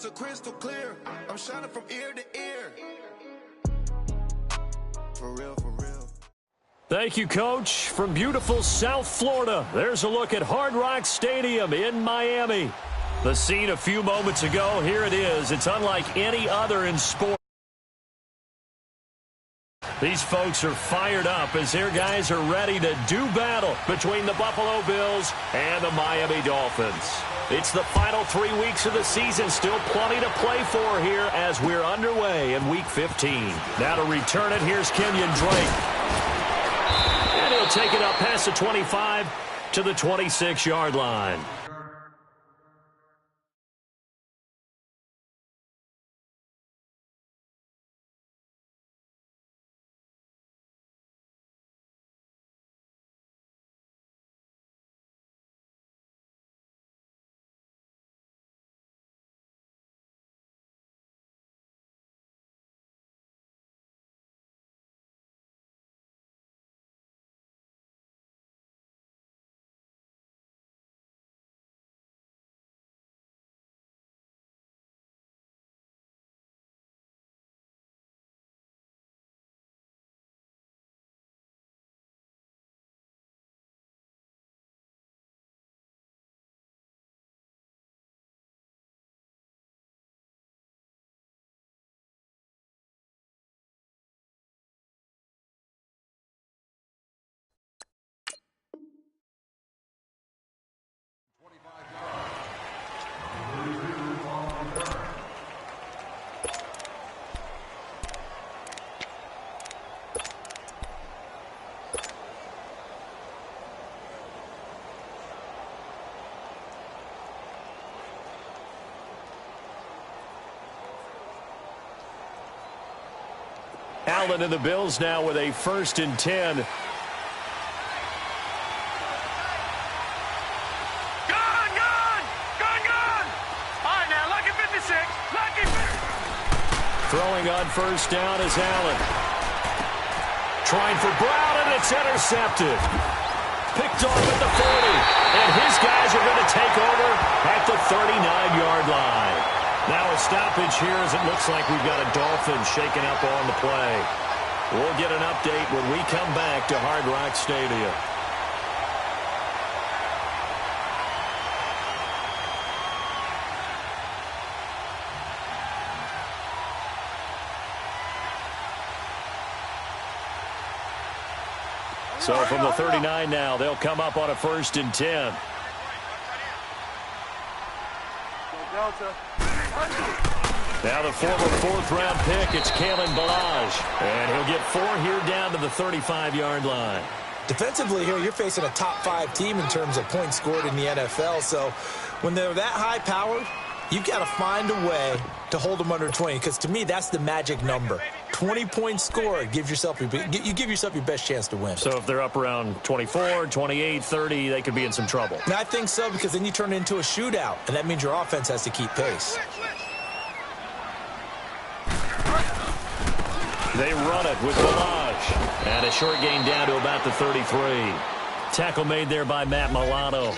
are crystal clear. I'm shining from ear to ear. For real, for real. Thank you, Coach. From beautiful South Florida, there's a look at Hard Rock Stadium in Miami. The scene a few moments ago, here it is. It's unlike any other in sport. These folks are fired up as their guys are ready to do battle between the Buffalo Bills and the Miami Dolphins. It's the final 3 weeks of the season. Still plenty to play for here as we're underway in Week 15. Now to return it, here's Kenyon Drake. And he'll take it up past the 25 to the 26-yard line. Allen and the Bills now with a 1st and 10. Gone! Gone! Gone, gone! All right, now, lucky 56. Lucky 50. Throwing on 1st down is Allen. Trying for Brown, and it's intercepted. Picked off at the 40. And his guys are going to take over at the 39-yard line. Now a stoppage here as it looks like we've got a Dolphin shaking up on the play. We'll get an update when we come back to Hard Rock Stadium. So from the 39 now, they'll come up on a 1st and 10. Now the former 4th-round pick, it's Kalen Ballage. And he'll get 4 here down to the 35-yard line. Defensively here, you're facing a top-5 team in terms of points scored in the NFL. So when they're that high-powered, you've got to find a way to hold them under 20. Because to me, that's the magic number. 20 points scored, you give yourself your best chance to win. So if they're up around 24, 28, 30, they could be in some trouble. And I think so, because then you turn it into a shootout, and that means your offense has to keep pace. They run it with Ballage. And a short gain down to about the 33. Tackle made there by Matt Milano.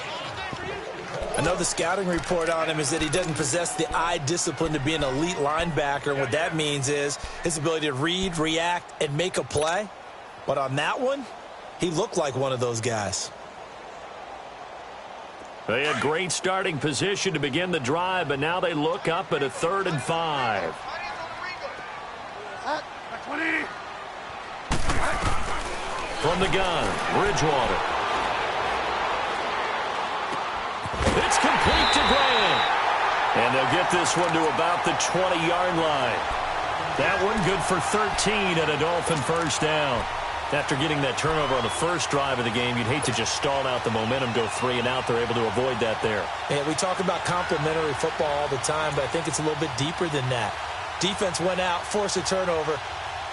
Another scouting report on him is that he doesn't possess the eye discipline to be an elite linebacker. And what that means is his ability to read, react, and make a play. But on that one, he looked like one of those guys. They had great starting position to begin the drive, but now they look up at a 3rd and 5. From the gun, Bridgewater. It's complete to Graham. And they'll get this one to about the 20-yard line. That one good for 13 at a Dolphin 1st down. After getting that turnover on the first drive of the game, you'd hate to just stall out the momentum, go 3 and out. They're able to avoid that there. Yeah, we talk about complementary football all the time, but I think it's a little bit deeper than that. Defense went out, forced a turnover,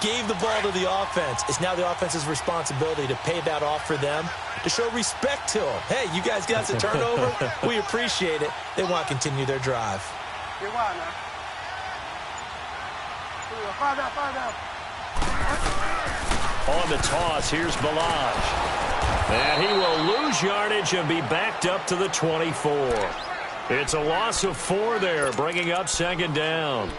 gave the ball to the offense. It's now the offense's responsibility to pay that off for them, to show respect to them. Hey, you guys got the turnover. We appreciate it. They want to continue their drive. On the toss, here's Ballage. And he will lose yardage and be backed up to the 24. It's a loss of 4 there, bringing up second down.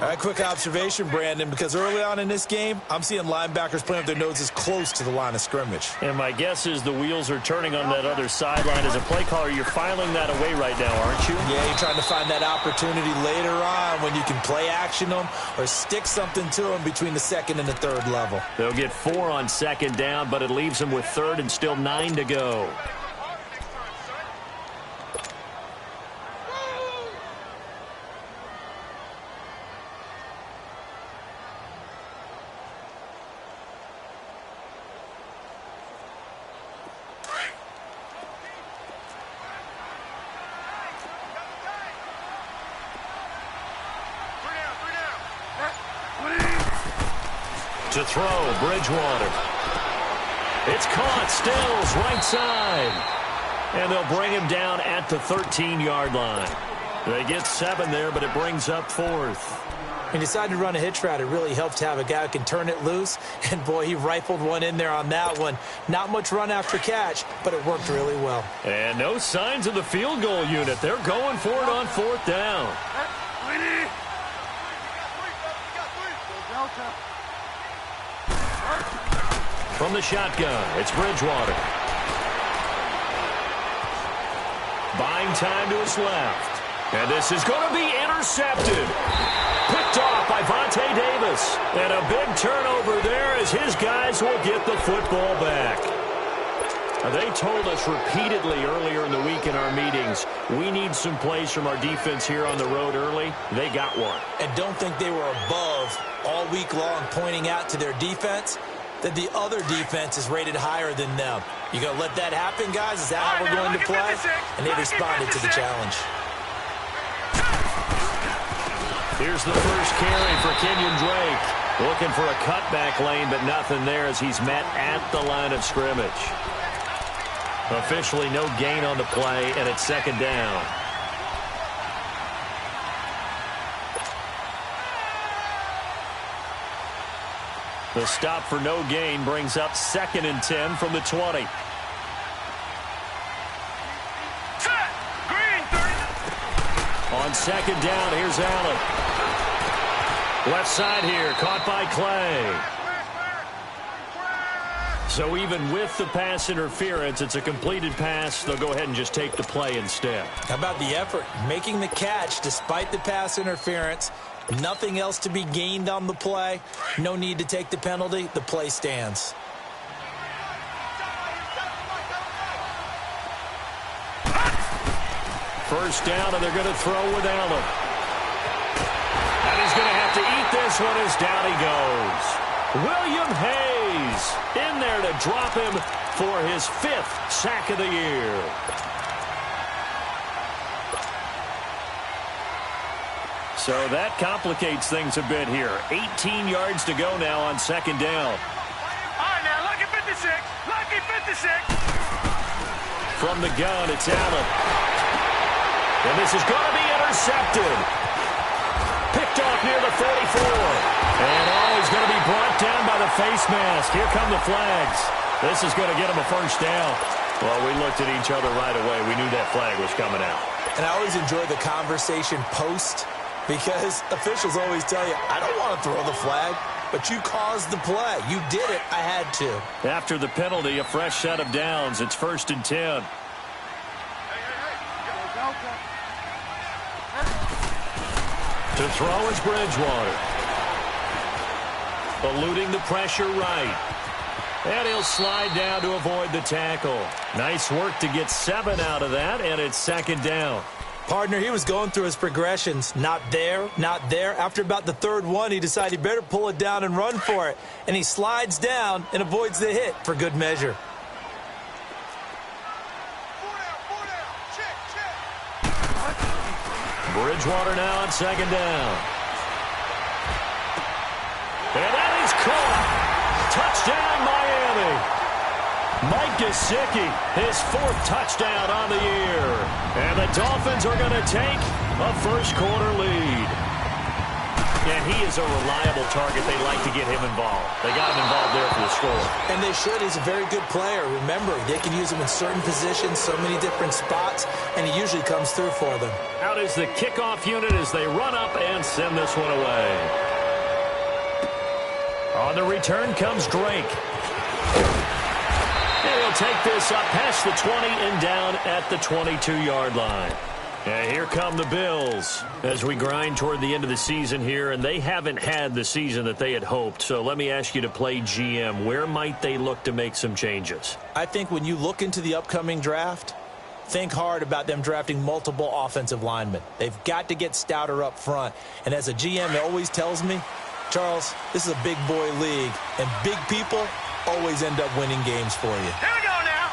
A quick observation, Brandon, because early on in this game, I'm seeing linebackers playing with their noses close to the line of scrimmage. And my guess is the wheels are turning on that other sideline. As a play caller, you're filing that away right now, aren't you? Yeah, you're trying to find that opportunity later on when you can play action them or stick something to them between the second and the third level. They'll get 4 on second down, but it leaves them with third and still 9 to go. To throw, Bridgewater. It's caught, Stills, right side. And they'll bring him down at the 13-yard line. They get 7 there, but it brings up 4th. He decided to run a hitch route. It really helped to have a guy who can turn it loose. And, boy, he rifled one in there on that one. Not much run after catch, but it worked really well. And no signs of the field goal unit. They're going for it on 4th down. From the shotgun, it's Bridgewater. Buying time to his left. And this is going to be intercepted. Picked off by Vontae Davis. And a big turnover there as his guys will get the football back. They told us repeatedly earlier in the week in our meetings, we need some plays from our defense here on the road early. They got one. And don't think they were above all week long pointing out to their defense that the other defense is rated higher than them. You going to let that happen, guys? Is that how we're going to play? And they responded to the challenge. Here's the first carry for Kenyon Drake. Looking for a cutback lane, but nothing there as he's met at the line of scrimmage. Officially no gain on the play, and it's second down. The stop for no gain brings up 2nd and 10 from the 20. On second down, here's Allen. Left side here, caught by Clay. So even with the pass interference, it's a completed pass. They'll go ahead and just take the play instead. How about the effort? Making the catch despite the pass interference. Nothing else to be gained on the play. No need to take the penalty. The play stands. First down, and they're going to throw with Allen. And he's going to have to eat this one as down he goes. William Hayes in there to drop him for his 5th sack of the year. So that complicates things a bit here. 18 yards to go now on second down. All right, now, lucky 56. Lucky 56. From the gun, it's Allen. And this is going to be intercepted. Picked off near the 44. And he's going to be brought down by the face mask. Here come the flags. This is going to get him a first down. Well, we looked at each other right away. We knew that flag was coming out. And I always enjoy the conversation post because officials always tell you, I don't want to throw the flag, but you caused the play. You did it. I had to. After the penalty, a fresh set of downs. It's 1st and 10. To throw is Bridgewater. Eluding the pressure right. And he'll slide down to avoid the tackle. Nice work to get 7 out of that, and it's second down. Partner, he was going through his progressions. Not there, not there. After about the 3rd one, he decided he better pull it down and run for it. And he slides down and avoids the hit for good measure. Bridgewater now on second down. And that is caught. Touchdown, Miami. Mike Gesicki, his 4th touchdown on the year. And the Dolphins are going to take a first quarter lead. And he is a reliable target. They like to get him involved. They got him involved there for the score. And they should. He's a very good player. Remember, they can use him in certain positions, so many different spots, and he usually comes through for them. Out is the kickoff unit as they run up and send this one away. On the return comes Drake. And he'll take this up past the 20 and down at the 22-yard line. And here come the Bills as we grind toward the end of the season here, and they haven't had the season that they had hoped. So let me ask you to play GM. Where might they look to make some changes? I think when you look into the upcoming draft, think hard about them drafting multiple offensive linemen. They've got to get stouter up front. And as a GM, it always tells me, Charles, this is a big boy league, and big people always end up winning games for you. Here we go now.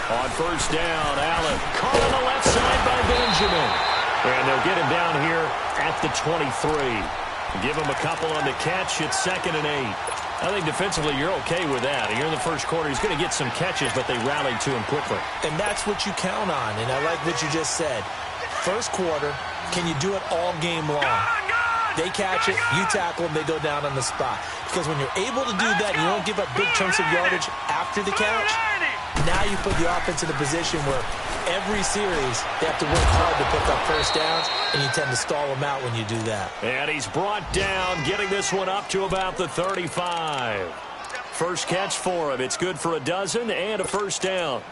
On first down, Allen caught on the left side by Benjamin. And they'll get him down here at the 23. Give him a couple on the catch. It's 2nd and 8. I think defensively you're okay with that. You're in the first quarter. He's going to get some catches, but they rallied to him quickly. And that's what you count on, and I like what you just said. First quarter, can you do it all game long? They catch it, you tackle them, they go down on the spot. Because when you're able to do that and you don't give up big chunks of yardage after the catch, now you put the offense in a position where every series they have to work hard to pick up first downs, and you tend to stall them out when you do that. And he's brought down, getting this one up to about the 35. First catch for him. It's good for a dozen and a first down.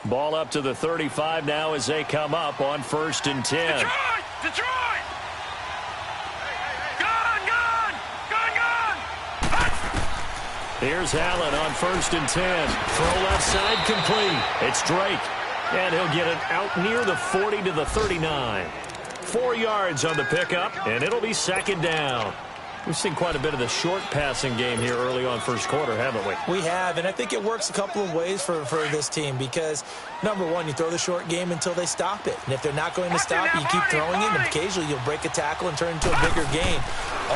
Ball up to the 35 now as they come up on 1st and 10. Detroit! Gun! Here's Allen on 1st and 10. Throw left side complete. It's Drake. And he'll get it out near the 40 to the 39. 4 yards on the pickup, and it'll be 2nd down. We've seen quite a bit of the short passing game here early on first quarter, haven't we? We have, and I think it works a couple of ways for this team because, number one, you throw the short game until they stop it. And if they're not going to stop it, you keep throwing it, and occasionally you'll break a tackle and turn it into a bigger gain.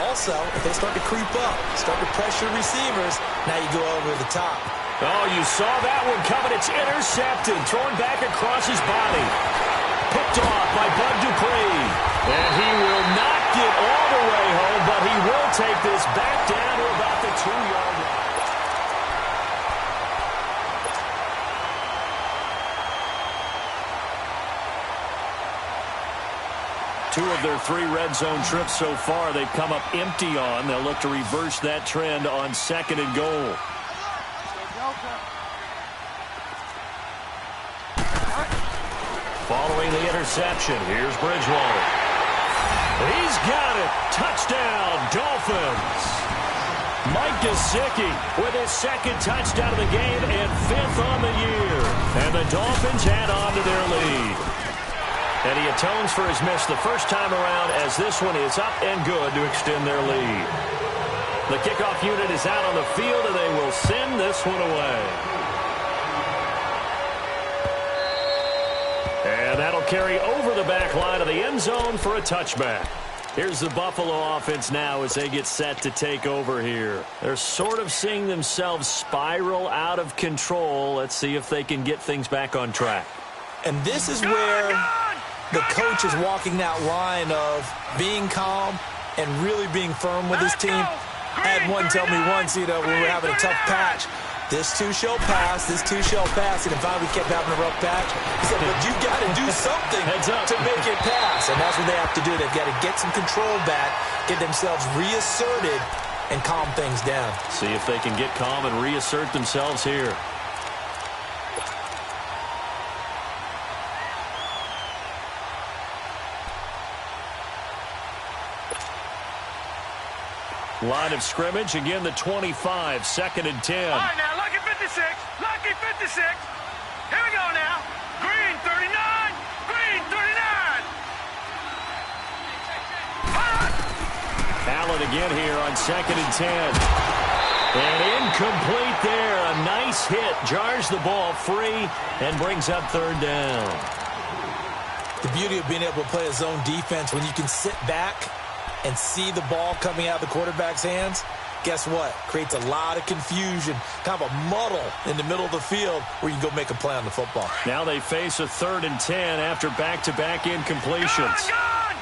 Also, if they start to creep up, start to pressure receivers, now you go over the top. Oh, you saw that one coming. It's intercepted, thrown back across his body. Picked off by Bud Dupree. And he will not get all the way home, but he will take this back down to about the 2-yard line. Two of their 3 red zone trips so far, they've come up empty on. They'll look to reverse that trend on 2nd and goal. Following the interception, here's Bridgewater. He's got it. Touchdown, Dolphins. Mike Gesicki with his 2nd touchdown of the game and 5th on the year. And the Dolphins add on to their lead. And he atones for his miss the first time around as this one is up and good to extend their lead. The kickoff unit is out on the field, and they will send this one away. And that'll carry over the back line of the end zone for a touchback. Here's the Buffalo offense now as they get set to take over here. They're sort of seeing themselves spiral out of control. Let's see if they can get things back on track. And this is where the coach is walking that line of being calm and really being firm with his team. I had one tell me once, when we were having a tough patch, this too shall pass, this too shall pass, and finally we kept having a rough patch. He said, but you got to do something to make it pass, and that's what they have to do. They've got to get some control back, get themselves reasserted, and calm things down. See if they can get calm and reassert themselves here. Line of scrimmage, again the 25, 2nd and 10. All right, now, lucky 56, lucky 56. Here we go now. Green 39, green 39. Allen again here on 2nd and 10. And incomplete there. A nice hit. Jars the ball free and brings up 3rd down. The beauty of being able to play a zone defense when you can sit back and see the ball coming out of the quarterback's hands, guess what? Creates a lot of confusion, kind of a muddle in the middle of the field where you can go make a play on the football. Now they face a 3rd and 10 after back-to-back incompletions. Gone!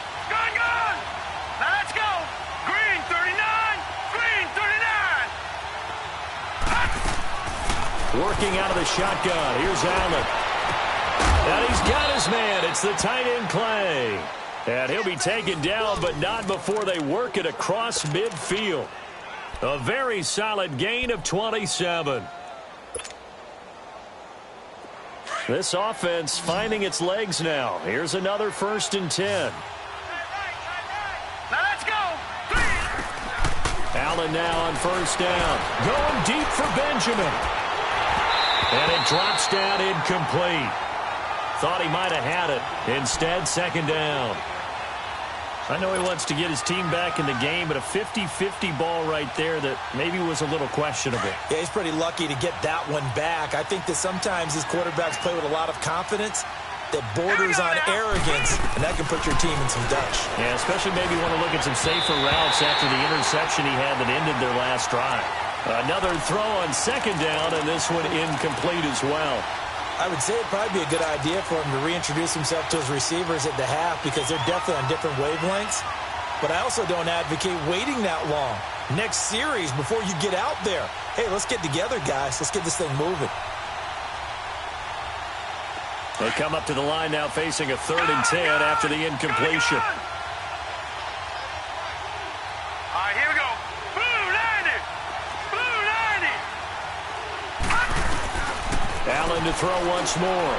Now let's go! Green 39! Green 39! Working out of the shotgun. Here's Allen. And he's got his man. It's the tight end, Clay. And he'll be taken down, but not before they work it across midfield. A very solid gain of 27. This offense finding its legs now. Here's another 1st and 10. Now let's go! Allen now on 1st down. Going deep for Benjamin. And it drops down incomplete. Thought he might have had it. Instead, 2nd down. I know he wants to get his team back in the game, but a 50-50 ball right there that maybe was a little questionable. Yeah, he's pretty lucky to get that one back. I think that sometimes these quarterbacks play with a lot of confidence that borders on arrogance, and that can put your team in some dutch. Yeah, especially maybe want to look at some safer routes after the interception he had that ended their last drive. Another throw on 2nd down, and this one incomplete as well. I would say it'd probably be a good idea for him to reintroduce himself to his receivers at the half because they're definitely on different wavelengths. But I also don't advocate waiting that long. Next series before you get out there. Hey, let's get together, guys. Let's get this thing moving. They come up to the line now facing a 3rd and 10 after the incompletion. All right, here we go. Blue 90! Blue 90! Allen to throw once more.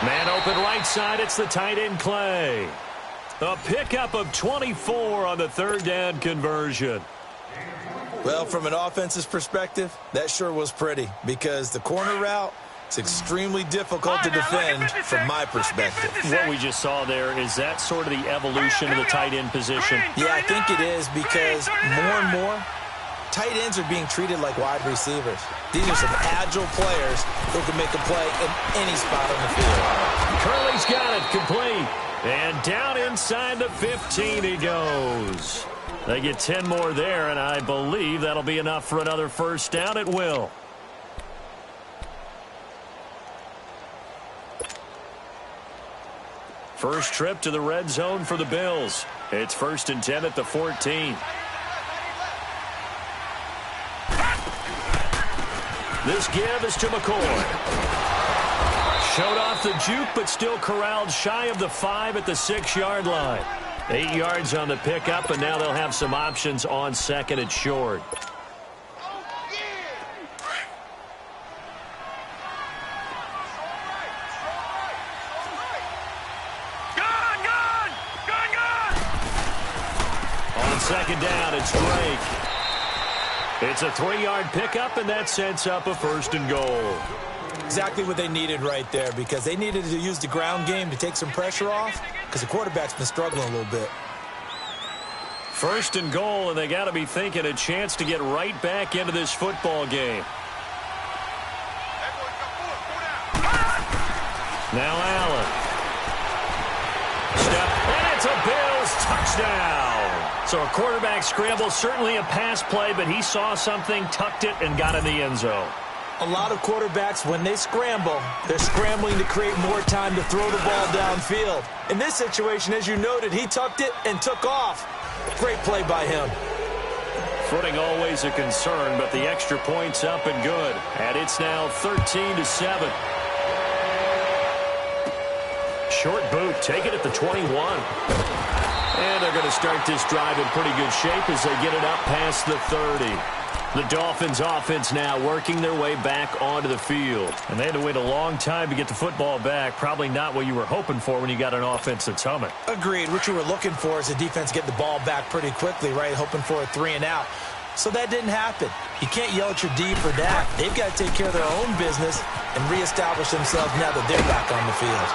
Man open right side. It's the tight end, Clay. A pickup of 24 on the 3rd down conversion. Well, from an offensive perspective, that sure was pretty because the corner route is extremely difficult to defend from my perspective. What we just saw there, is that sort of the evolution of the tight end position? Yeah, I think it is because more and more, tight ends are being treated like wide receivers. These are some agile players who can make a play in any spot on the field. Curley's got it complete. And down inside the 15 he goes. They get 10 more there, and I believe that'll be enough for another 1st down. It will. First trip to the red zone for the Bills. It's 1st and 10 at the 14. This give is to McCoy. Showed off the juke, but still corralled shy of the 5 at the 6-yard line. 8 yards on the pickup, and now they'll have some options on 2nd and short. Gone! On 2nd down, it's Drake. It's a 3-yard pickup, and that sets up a 1st and goal. Exactly what they needed right there because they needed to use the ground game to take some pressure off because the quarterback's been struggling a little bit. 1st and goal, and they got to be thinking a chance to get right back into this football game. Now Allen. Step, and it's a Bills touchdown. So a quarterback scramble, certainly a pass play, but he saw something, tucked it, and got in the end zone. A lot of quarterbacks, when they scramble, they're scrambling to create more time to throw the ball downfield. In this situation, as you noted, he tucked it and took off. Great play by him. Footing always a concern, but the extra point's up and good. And it's now 13-7. Short boot, take it at the 21. And they're going to start this drive in pretty good shape as they get it up past the 30. The Dolphins offense now working their way back onto the field. And they had to wait a long time to get the football back. Probably not what you were hoping for when you got an offense that's humming. Agreed. What you were looking for is the defense get the ball back pretty quickly, right? Hoping for a 3 and out. So that didn't happen. You can't yell at your D for that. They've got to take care of their own business and reestablish themselves now that they're back on the field.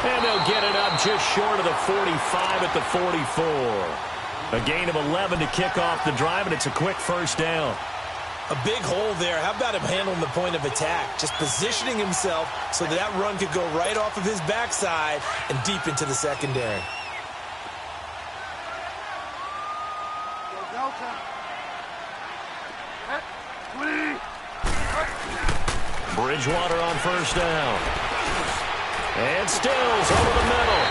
And they'll get it up just short of the 45 at the 44. A gain of 11 to kick off the drive, and it's a quick 1st down. A big hole there. How about him handling the point of attack? Just positioning himself so that run could go right off of his backside and deep into the secondary. Delta. Bridgewater on first down. And Stills over the middle.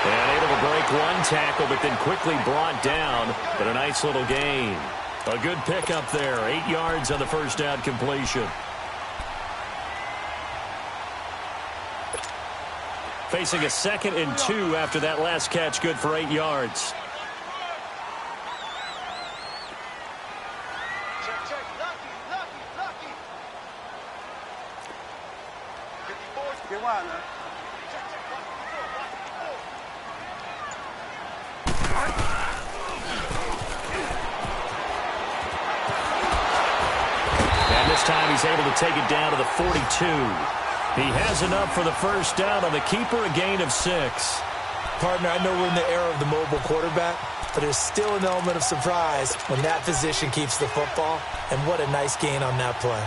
And able to break one tackle, but then quickly brought down. But a nice little gain. A good pickup there. 8 yards on the first down completion. Facing a 2nd and 2 after that last catch, good for 8 yards. And this time he's able to take it down to the 42. He has enough for the first down on the keeper, a gain of 6. Partner, I know we're in the era of the mobile quarterback, but there's still an element of surprise when that position keeps the football, and what a nice gain on that play.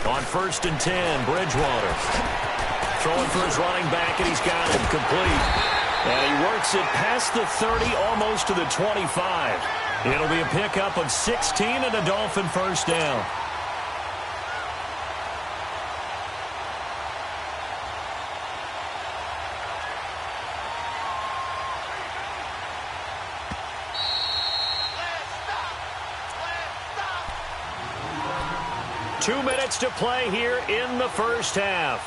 On 1st and 10, Bridgewater. Throwing for his running back, and he's got him complete. And he works it past the 30, almost to the 25. It'll be a pickup of 16 and a Dolphin first down. Two minutes to play here in the first half.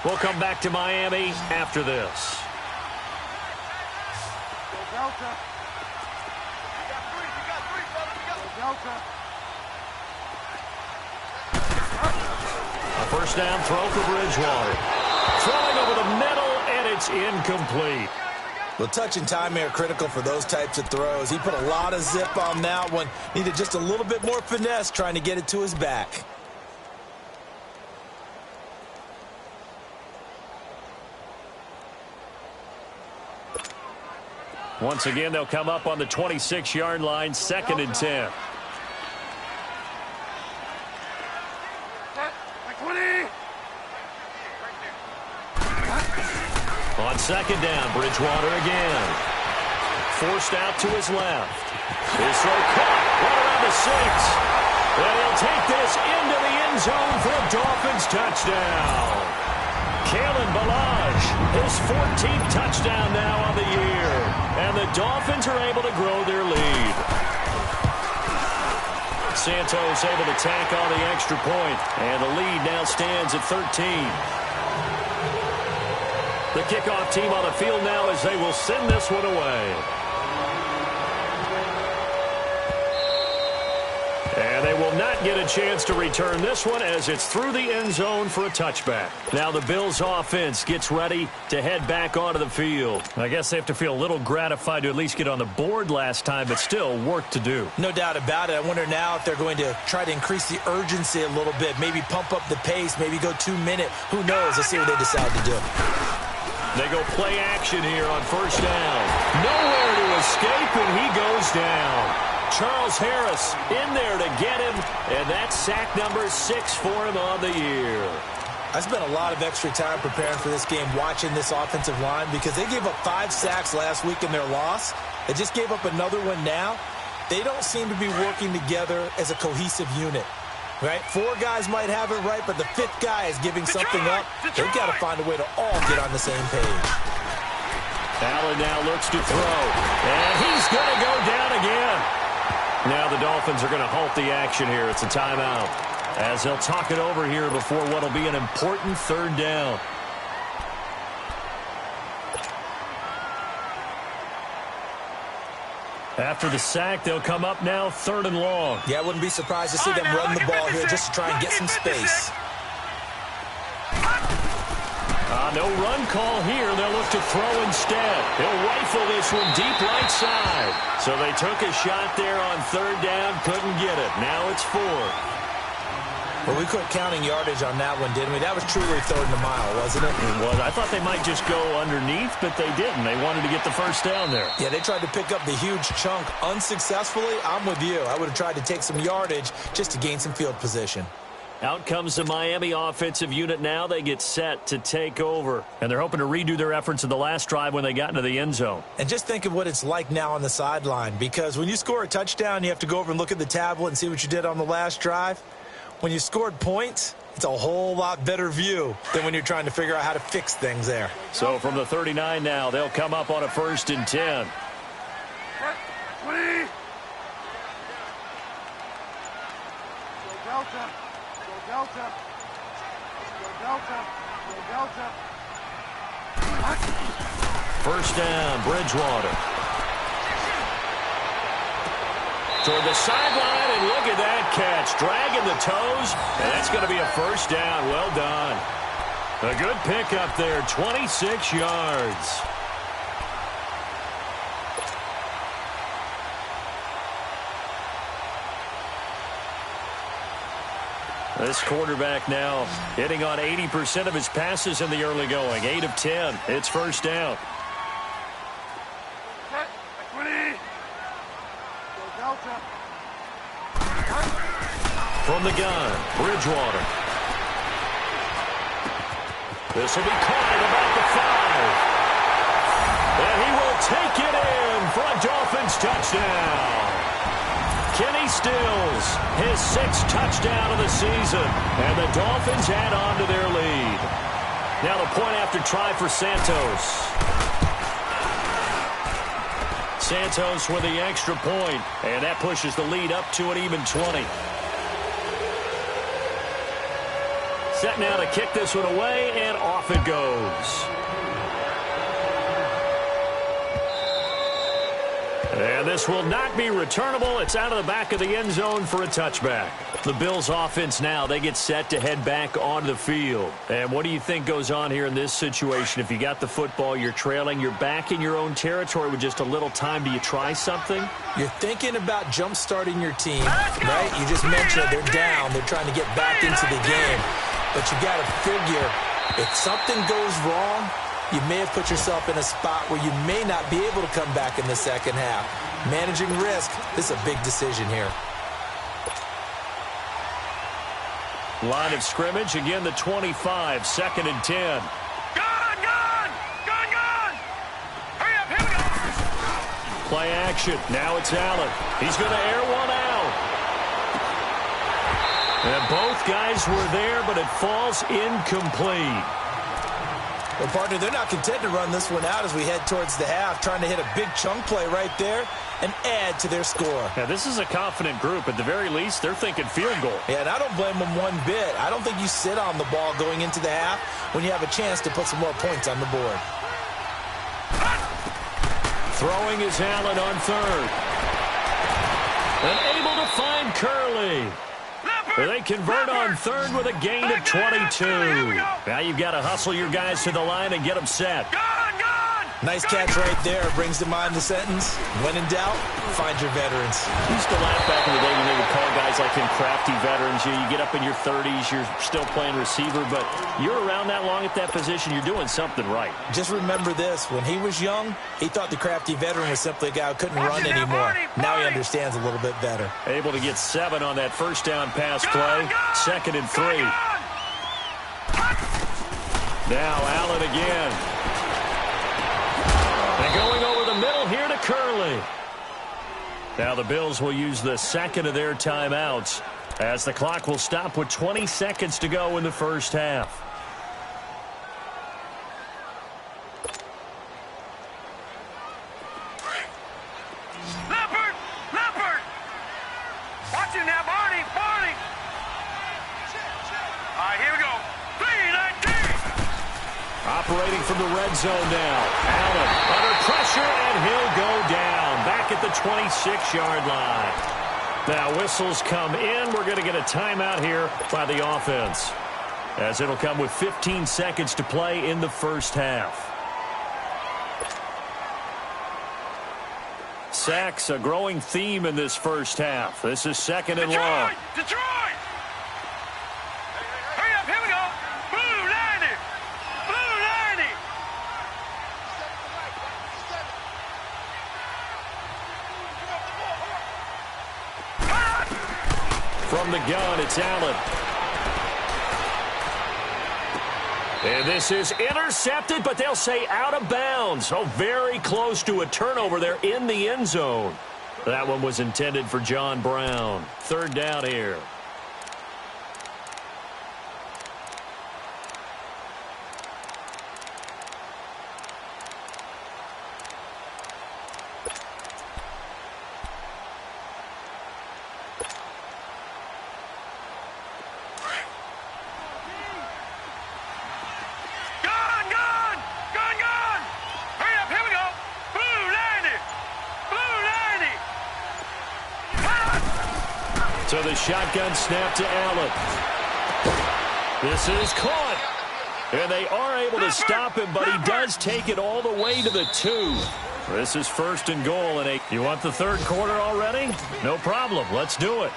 We'll come back to Miami after this. A first down throw for Bridgewater. Throwing over the middle, and it's incomplete. Well, touch and time are critical for those types of throws. He put a lot of zip on that one. Needed just a little bit more finesse trying to get it to his back. Once again, they'll come up on the 26-yard line, 2nd and 10. On 2nd down, Bridgewater again. Forced out to his left. His throw caught right around the 6. And he'll take this into the end zone for a Dolphins touchdown. Kalen Ballage, his 14th touchdown now on the year. And the Dolphins are able to grow their lead. Santos able to tack on the extra point. And the lead now stands at 13. The kickoff team on the field now as they will send this one away. And they will not get a chance to return this one as it's through the end zone for a touchback. Now the Bills offense gets ready to head back onto the field. I guess they have to feel a little gratified to at least get on the board last time, but still work to do. No doubt about it. I wonder now if they're going to try to increase the urgency a little bit, maybe pump up the pace, maybe go 2-minute. Who knows? Let's see what they decide to do. They go play action here on first down. Nowhere to escape, and he goes down. Charles Harris in there to get him, and that's sack number 6 for him on the year. I spent a lot of extra time preparing for this game, watching this offensive line, because they gave up 5 sacks last week in their loss. They just gave up another one now. They don't seem to be working together as a cohesive unit. Right? 4 guys might have it right, but the 5th guy is giving something up. They've got to find a way to all get on the same page. Allen now looks to throw, and he's going to go down again. Now the Dolphins are going to halt the action here. It's a timeout as they'll talk it over here before what will be an important 3rd down. After the sack, they'll come up now 3rd and long. Yeah, I wouldn't be surprised to see them run the ball here just to try and get some space. No run call here. They'll look to throw instead. He'll rifle this one deep right side. So they took a shot there on 3rd down, couldn't get it. Now it's 4th. Well, we quit counting yardage on that one, didn't we? That was truly third and a mile, wasn't it? It was. I thought they might just go underneath, but they didn't. They wanted to get the first down there. Yeah, they tried to pick up the huge chunk unsuccessfully. I'm with you. I would have tried to take some yardage just to gain some field position. Out comes the Miami offensive unit now. They get set to take over. And they're hoping to redo their efforts in the last drive when they got into the end zone. And just think of what it's like now on the sideline, because when you score a touchdown, you have to go over and look at the tablet and see what you did on the last drive. When you scored points, it's a whole lot better view than when you're trying to figure out how to fix things there. So from the 39 now, they'll come up on a 1st and 10. 20. Go Delta. Go Delta. Go Delta. Go Delta. First down, Bridgewater. Toward the sideline, and look at that catch. Dragging the toes, and that's going to be a first down. Well done. A good pickup there, 26 yards. This quarterback now hitting on 80% of his passes in the early going. 8 of 10. It's first down. From the gun, Bridgewater. This will be caught at about the 5. And he will take it in for a Dolphins touchdown. Kenny Stills, his 6th touchdown of the season. And the Dolphins add on to their lead. Now the point after try for Santos. Santos with the extra point, and that pushes the lead up to an even 20. Set now to kick this one away, and off it goes. And this will not be returnable. It's out of the back of the end zone for a touchback. The Bills offense now, they get set to head back onto the field. And what do you think goes on here in this situation? If you got the football, you're trailing, you're back in your own territory with just a little time. Do you try something? You're thinking about jump-starting your team, right? You just mentioned they're down. They're trying to get back into the game. But you got to figure, if something goes wrong, you may have put yourself in a spot where you may not be able to come back in the second half. Managing risk, this is a big decision here. Line of scrimmage, again the 25, 2nd and 10. Gun! Hurry up, here we go! Play action, now it's Allen. He's going to air one out. And both guys were there, but it falls incomplete. Well, partner, they're not content to run this one out as we head towards the half, trying to hit a big chunk play right there and add to their score. Yeah, this is a confident group. At the very least, they're thinking field goal. Yeah, and I don't blame them one bit. I don't think you sit on the ball going into the half when you have a chance to put some more points on the board. Throwing is Allen on 3rd. And able to find Curley. They convert on 3rd with a gain of 22. Now you've got to hustle your guys to the line and get them set. Nice catch right there. Brings to mind the sentence, when in doubt, find your veterans. I used to laugh back in the day when they would call guys like him crafty veterans. You get up in your 30s, you're still playing receiver, but you're around that long at that position, you're doing something right. Just remember this. When he was young, he thought the crafty veteran was simply a guy who couldn't run anymore. Now he understands a little bit better. Able to get 7 on that first down pass play. 2nd and 3. Now Allen again. And going over the middle here to Curley. Now the Bills will use the 2nd of their timeouts as the clock will stop with 20 seconds to go in the first half. Leopard! Watch him now, Barney! All right, here we go. 3-19! Operating from the red zone now. Allen under pressure, and he'll go down. Back at the 26-yard line. Now whistles come in. We're going to get a timeout here by the offense, as it'll come with 15 seconds to play in the first half. Sacks, a growing theme in this first half. This is 2nd and long. Detroit! From the gun, it's Allen. And this is intercepted, but they'll say out of bounds. Oh, very close to a turnover there in the end zone. That one was intended for John Brown. Third down here. So the shotgun snap to Allen. This is caught. And they are able to stop him, but he does take it all the way to the 2. This is 1st and goal. And you want the third quarter already? No problem. Let's do it.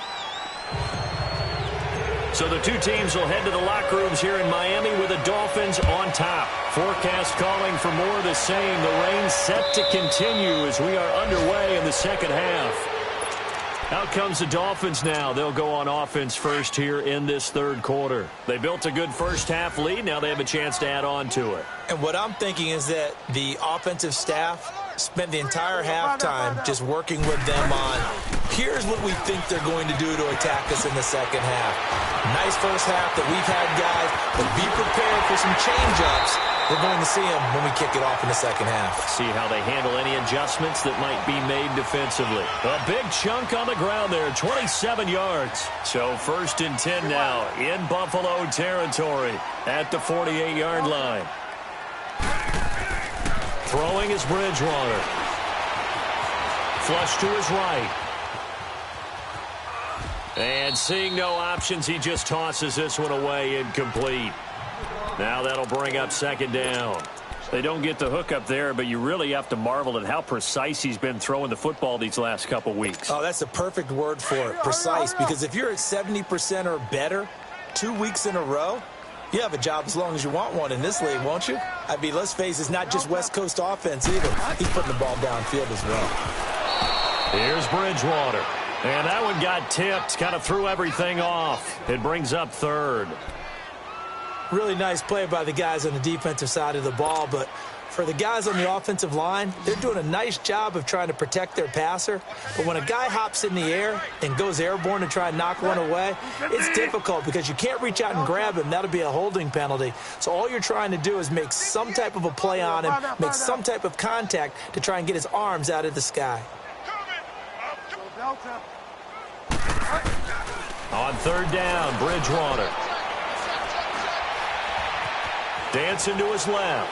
So the two teams will head to the locker rooms here in Miami with the Dolphins on top. Forecast calling for more of the same. The rain set to continue as we are underway in the second half. Out comes the Dolphins now. They'll go on offense first here in this third quarter. They built a good first half lead. Now they have a chance to add on to it. And what I'm thinking is that the offensive staff spent the entire halftime just working with them on, here's what we think they're going to do to attack us in the second half. Nice first half that we've had, guys, but be prepared for some change-ups. We're going to see them when we kick it off in the second half. See how they handle any adjustments that might be made defensively. A big chunk on the ground there, 27 yards. So 1st and 10 now in Buffalo territory at the 48-yard line. Throwing is Bridgewater. Flush to his right. And seeing no options, he just tosses this one away incomplete. Now that'll bring up 2nd down. They don't get the hook up there, but you really have to marvel at how precise he's been throwing the football these last couple weeks. Oh, that's the perfect word for it, precise, because if you're at 70% or better 2 weeks in a row, you have a job as long as you want one in this league, won't you? I mean, let's face it, it's not just West Coast offense either. He's putting the ball downfield as well. Here's Bridgewater. And that one got tipped, kind of threw everything off. It brings up 3rd. Really nice play by the guys on the defensive side of the ball, but for the guys on the offensive line, they're doing a nice job of trying to protect their passer. But when a guy hops in the air and goes airborne to try and knock one away, it's difficult because you can't reach out and grab him. That'll be a holding penalty. So all you're trying to do is make some type of a play on him, make some type of contact to try and get his arms out of the sky. On 3rd down, Bridgewater. Dancing to his left.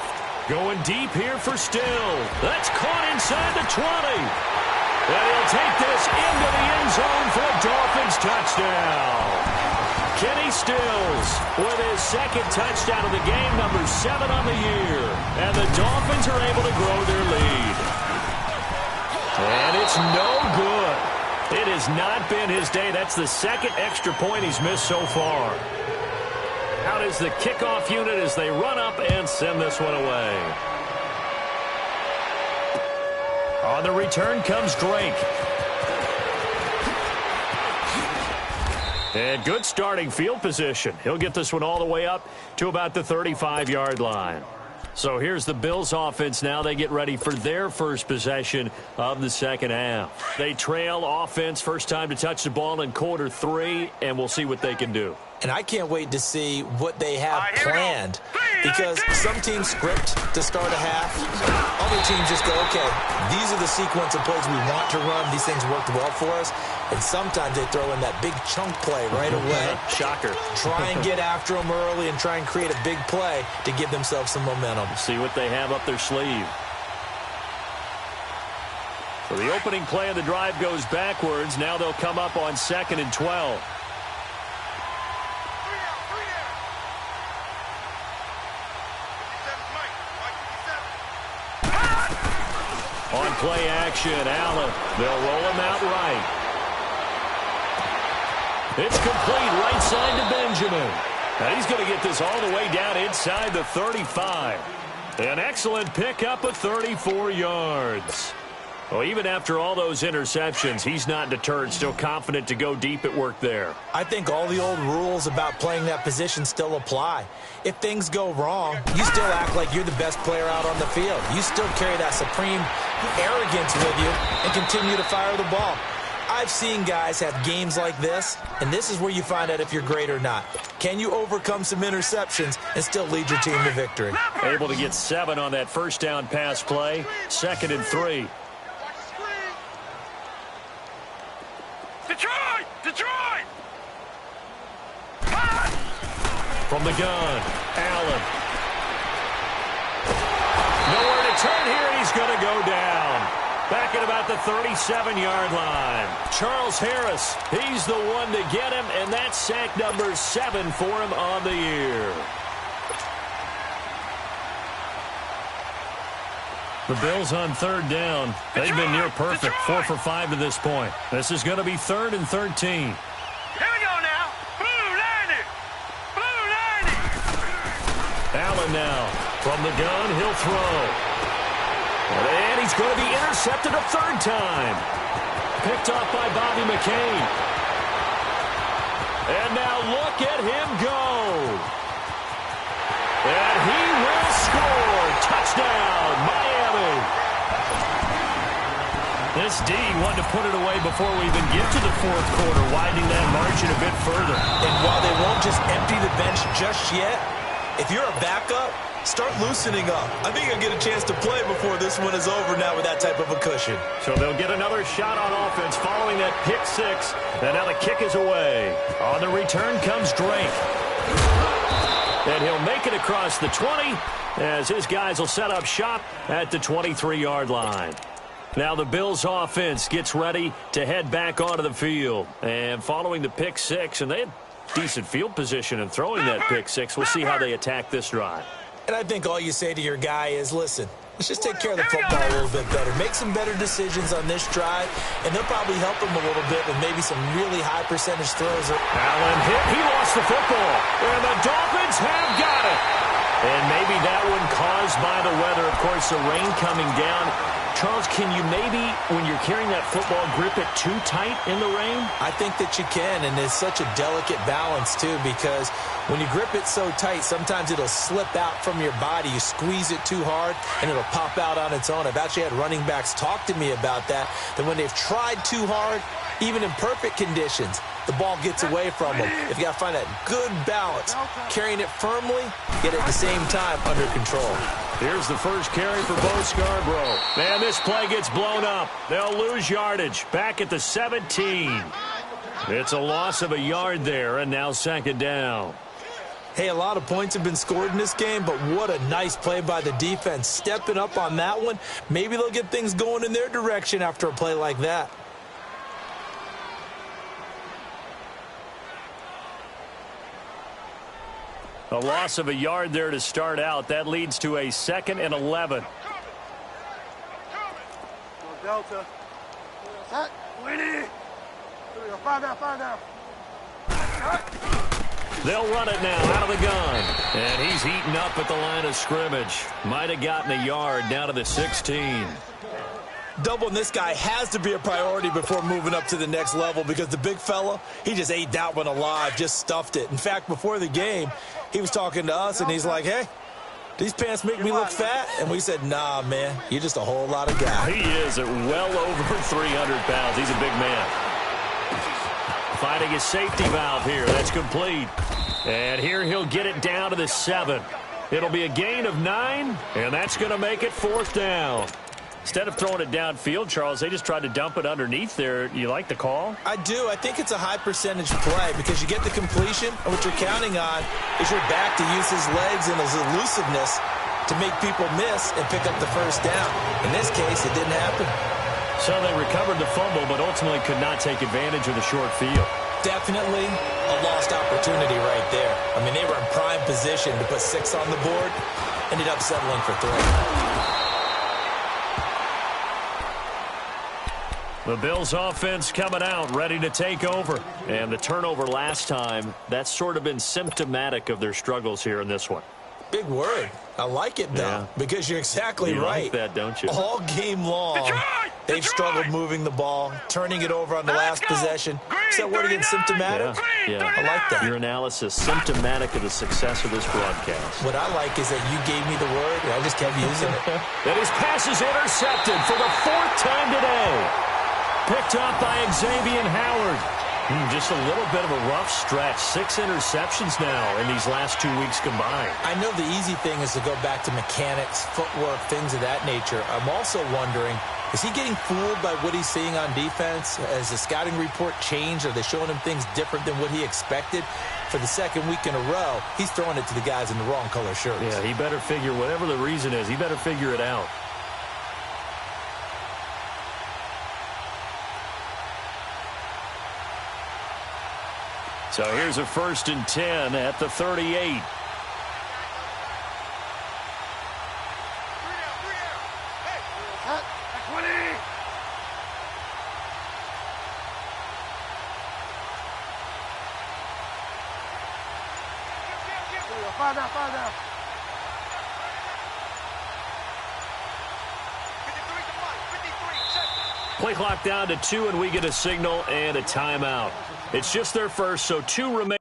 Going deep here for Still. That's caught inside the 20. And he'll take this into the end zone for a Dolphins touchdown. Kenny Stills with his 2nd touchdown of the game, number 7 on the year. And the Dolphins are able to grow their lead. And it's no good. It has not been his day. That's the 2nd extra point he's missed so far. Out is the kickoff unit as they run up and send this one away. On the return comes Drake. And good starting field position. He'll get this one all the way up to about the 35-yard line. So here's the Bills offense now. They get ready for their first possession of the second half. They trail offense, first time to touch the ball in quarter 3, and we'll see what they can do. And I can't wait to see what they have planned, because some teams script to start a half. Other teams just go, okay, these are the sequence of plays we want to run. These things worked well for us. And sometimes they throw in that big chunk play right away. Shocker. Try and get after them early and try and create a big play to give themselves some momentum. See what they have up their sleeve. So the opening play of the drive goes backwards. Now they'll come up on 2nd and 12. On play action, Allen. They'll roll him out right. It's complete right side to Benjamin. And he's going to get this all the way down inside the 35. An excellent pickup of 34 yards. Well, even after all those interceptions, he's not deterred, still confident to go deep at work there. I think all the old rules about playing that position still apply. If things go wrong, you still act like you're the best player out on the field. You still carry that supreme arrogance with you and continue to fire the ball. I've seen guys have games like this, and this is where you find out if you're great or not. Can you overcome some interceptions and still lead your team to victory? Able to get 7 on that first down pass play. 2nd and 3. Detroit! Detroit! From the gun, Allen. Nowhere to turn here, and he's going to go down. Back at about the 37-yard line. Charles Harris, he's the one to get him, and that's sack number 7 for him on the year. The Bills on 3rd down. They've been near perfect, 4 for 5 to this point. This is going to be 3rd and 13. Here we go now. Blue 90. Blue 90. Allen now. From the gun, he'll throw. And he's going to be intercepted a 3rd time. Picked off by Bobby McCain. And now look at him go. And he will score. Touchdown, Miami. This D wanted to put it away before we even get to the 4th quarter, widening that margin a bit further. And while they won't just empty the bench just yet, if you're a backup, start loosening up. I think you'll get a chance to play before this one is over now with that type of a cushion. So they'll get another shot on offense following that pick 6. And now the kick is away. On the return comes Drake. And he'll make it across the 20 as his guys will set up shop at the 23-yard line. Now the Bills offense gets ready to head back onto the field. And following the pick 6, and they had decent field position in throwing that pick 6. We'll see how they attack this drive. And I think all you say to your guy is, listen, let's just take care of the football a little bit better. Make some better decisions on this drive, and they'll probably help him a little bit with maybe some really high percentage throws. Allen hit. He lost the football. And the Dolphins have got it. And maybe that one caused by the weather. Of course, the rain coming down. Charles, can you maybe, when you're carrying that football, grip it too tight in the rain? I think that you can, and it's such a delicate balance, too, because when you grip it so tight, sometimes it'll slip out from your body. You squeeze it too hard, and it'll pop out on its own. I've actually had running backs talk to me about that when they've tried too hard, even in perfect conditions, the ball gets away from them. If you got to find that good balance, carrying it firmly, yet at the same time under control. Here's the first carry for Bo Scarborough. Man, this play gets blown up. They'll lose yardage. Back at the 17. It's a loss of a yard there, and now 2nd down. Hey, a lot of points have been scored in this game, but what a nice play by the defense. Stepping up on that one. Maybe they'll get things going in their direction after a play like that. A loss of a yard there to start out. That leads to a 2nd and 11. Delta. Set. Winnie. Here we go. 5 down. They'll run it now out of the gun. And he's heating up at the line of scrimmage. Might have gotten a yard down to the 16. Doubling this guy has to be a priority before moving up to the next level because the big fella, he just ate that one alive, just stuffed it. In fact, before the game, he was talking to us, and he's like, hey, these pants make me look fat? And we said, nah, man, you're just a whole lot of guy. He is at well over 300 pounds. He's a big man. Finding his safety valve here. That's complete. And here he'll get it down to the 7. It'll be a gain of 9, and that's going to make it 4th down. Instead of throwing it downfield, Charles, they just tried to dump it underneath there. You like the call? I do. I think it's a high percentage play because you get the completion, and what you're counting on is your back to use his legs and his elusiveness to make people miss and pick up the first down. In this case, it didn't happen. So they recovered the fumble, but ultimately could not take advantage of the short field. Definitely a lost opportunity right there. I mean, they were in prime position to put 6 on the board, ended up settling for 3. The Bills offense coming out, ready to take over. And the turnover last time, that's sort of been symptomatic of their struggles here in this one. Big word. I like it, though, because you're exactly you right. like that, don't you? All game long, They've struggled moving the ball, turning it over on the last possession. Is that word again, symptomatic? Yeah. I like that. Your analysis, symptomatic of the success of this broadcast. What I like is that you gave me the word, and I just kept using it. And his pass is intercepted for the 4th time today. Picked up by Xavier Howard. Just a little bit of a rough stretch. 6 interceptions now in these last 2 weeks combined. I know the easy thing is to go back to mechanics, footwork, things of that nature. I'm also wondering, is he getting fooled by what he's seeing on defense? Has the scouting report changed? Are they showing him things different than what he expected? For the 2nd week in a row, he's throwing it to the guys in the wrong color shirts. Yeah, he better figure, whatever the reason is, he better figure it out. So here's a 1st and 10 at the 38. Fall down. Play clock down to 2, and we get a signal and a timeout. It's just their first, so 2 remain.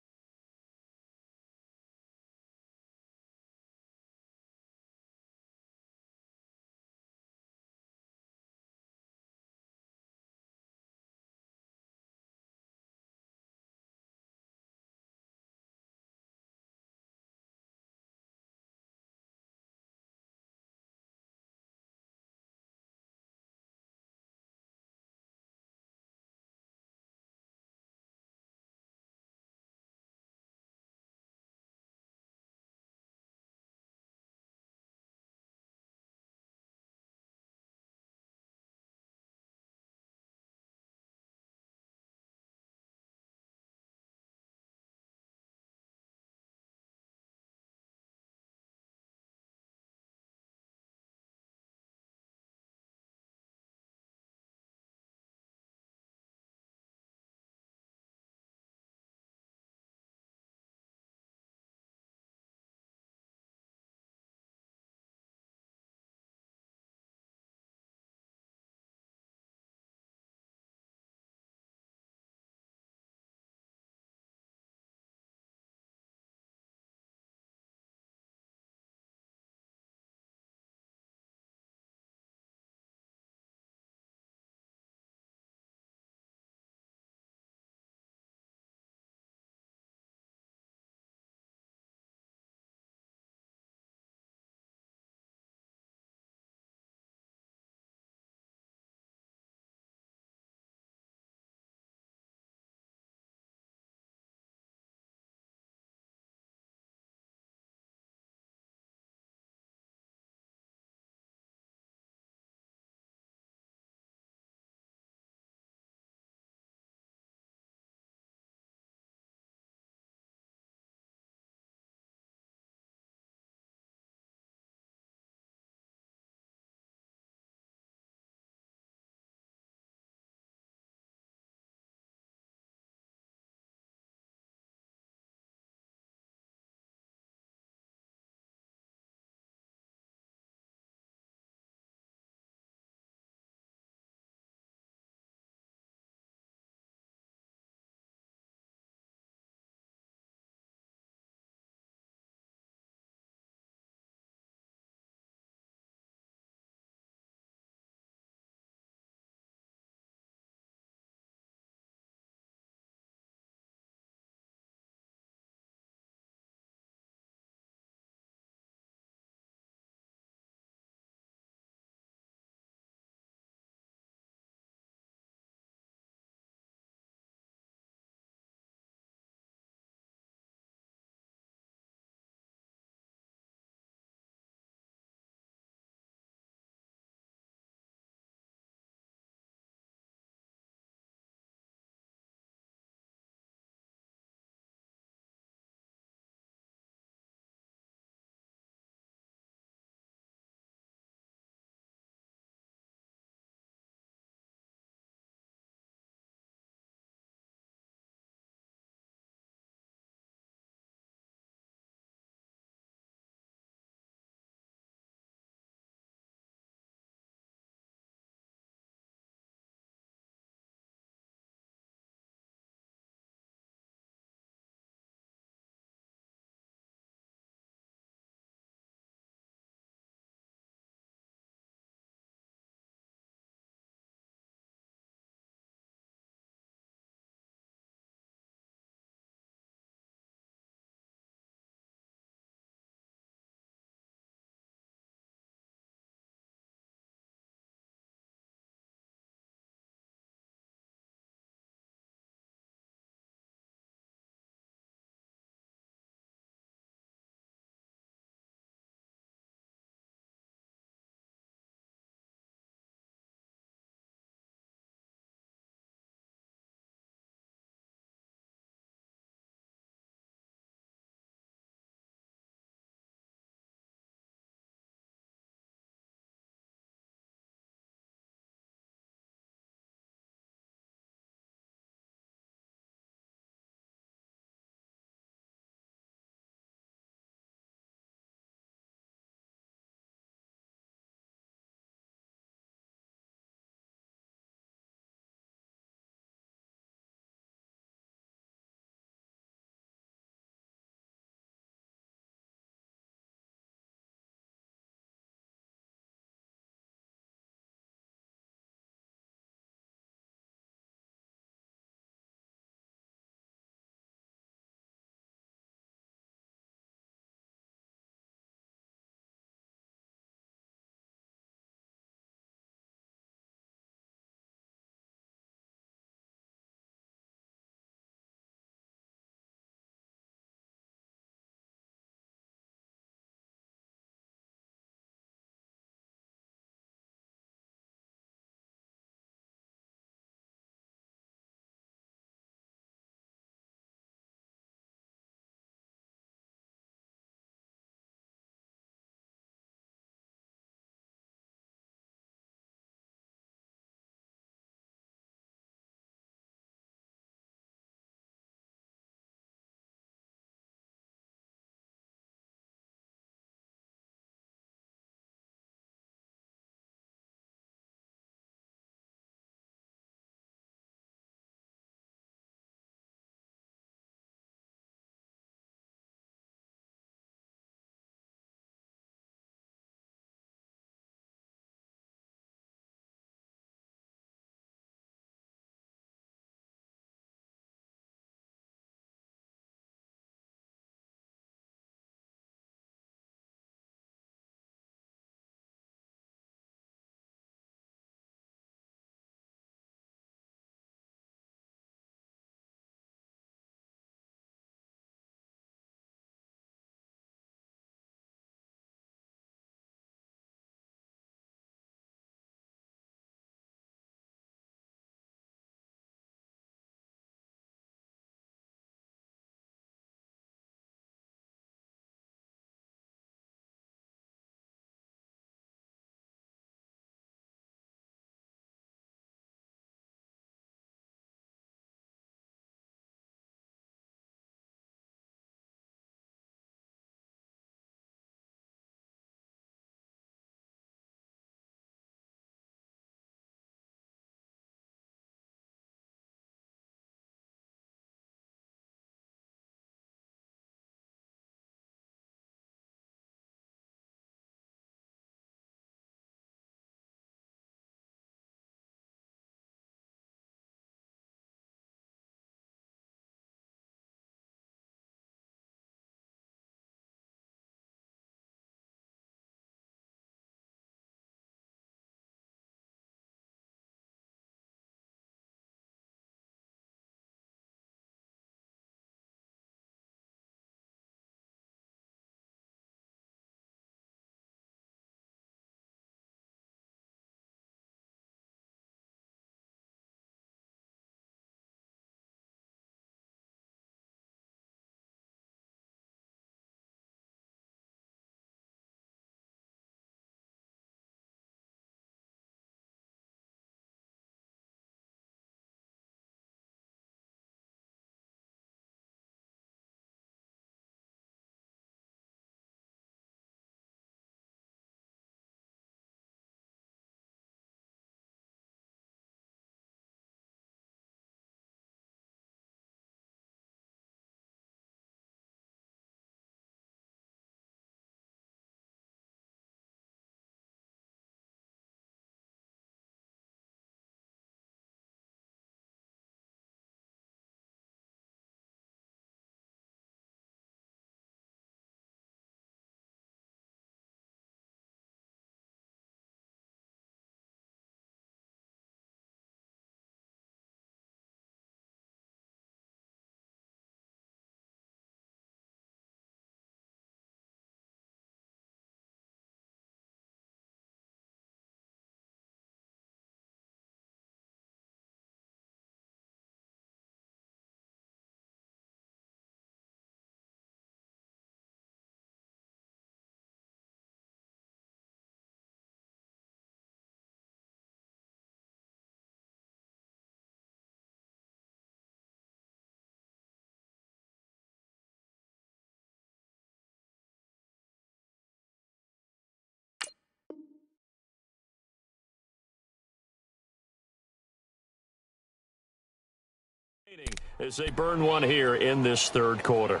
As they burn one here in this third quarter.